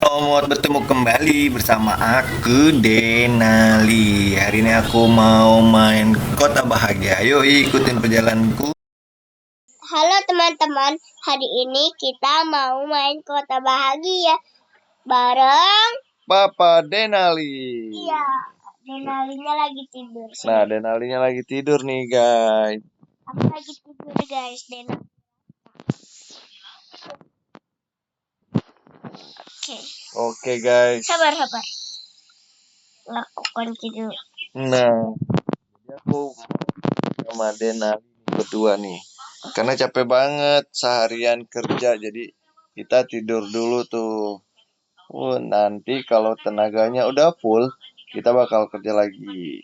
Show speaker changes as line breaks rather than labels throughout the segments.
Selamat bertemu kembali bersama aku Denali. Hari ini aku mau main Kota Bahagia. Ayo ikutin perjalananku.
Halo teman-teman, hari ini kita mau main Kota Bahagia bareng.
Papa Denali.
Iya, Denalinya lagi tidur.
Nah, Denalinya lagi tidur nih, guys.
Aku lagi tidur guys, Denali.
Oke, guys.
Sabar. Lakukan tidur.
Nah, jadi aku sama Denali berdua nih. Karena capek banget seharian kerja, jadi kita tidur dulu tuh. Nanti kalau tenaganya udah full, kita bakal kerja lagi.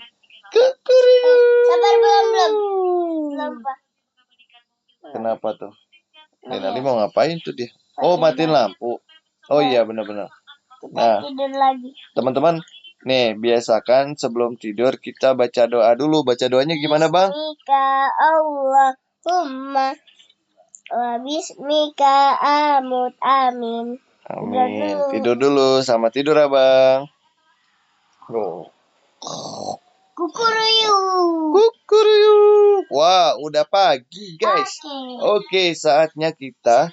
Sabar, belum Pak.
Kenapa tuh? Denali mau ngapain tuh dia? Oh, matiin lampu. Oh iya, benar-benar. Nah,
Tidur lagi.
teman-teman, nih biasakan sebelum tidur kita baca doa dulu. Baca doanya gimana, Bang?
Bismika Allahumma wa bismika amut amin.
Amin. Tidur dulu, sama tidur, Abang. Oh. Kukuruyuk. Wah, udah pagi, guys. Oke, saatnya kita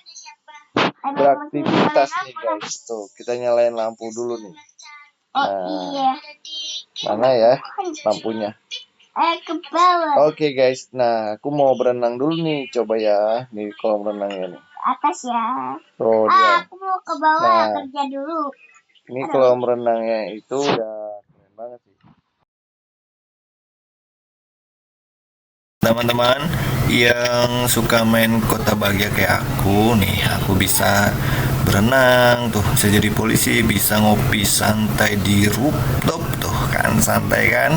beraktivitas nih, guys. Tuh, kita nyalain lampu dulu nih.
Iya.
Mana ya lampunya?
Ke bawah.
Oke, guys. Nah, aku mau berenang dulu nih. Coba ya, nih kolam renangnya nih.
Atas ya.
Oh, dia.
Aku mau ke bawah kerja dulu.
Ini kolam renangnya itu udah keren banget sih.
Teman-teman yang suka main Kota Bahagia kayak aku nih, aku bisa berenang tuh, bisa jadi polisi, bisa ngopi santai di rooftop tuh kan, santai kan.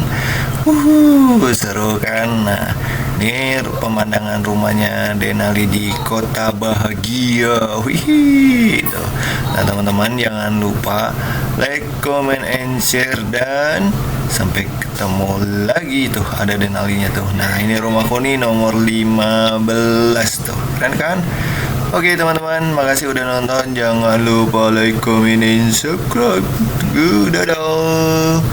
Seru kan. Nah, ini pemandangan rumahnya Denali di Kota Bahagia. Wih, tuh. Nah, teman-teman jangan lupa like, comment, and share, dan sampai ketemu lagi tuh, ada Denalinya tuh. Nah, ini rumahku nih nomor 15 tuh. Keren kan? Oke teman-teman, makasih udah nonton. Jangan lupa like, comment, and subscribe. Dadah.